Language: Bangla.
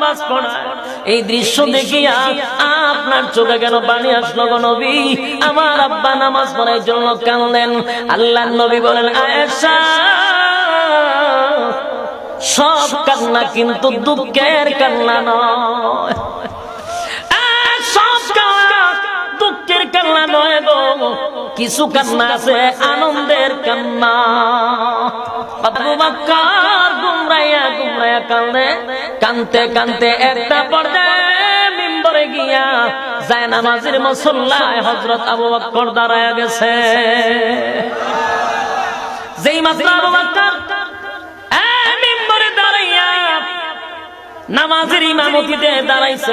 নামাজ পড়ায়। এই দৃশ্য দেখিয়া আপনার চোখে কেন পানি আসলো গো নবী? আমার আব্বা নামাজ পড়ার জন্য কাঁদলেন। আল্লাহর নবী বলেন, আয়েশা, সব কান্না কিন্তু দুঃখের কান্না নয়, সব কান্না দুঃখের কান্না নয় গো, কিছু কান্না আছে আনন্দের কান্না। আবু বকর গুমরাইয়া গুমরাইয়া কান্দে, কানতে কানতে একটা পর্যায়ে মিম্বরে গিয়া জায়নামাজের মুসল্লায় হযরত আবু বকর দাঁড়ায়া গেছে। যেই মাত্র আবু বকর মিম্বরে দাঁড়াইয়া নামাজের ইমামতিতে দাঁড়াইছে,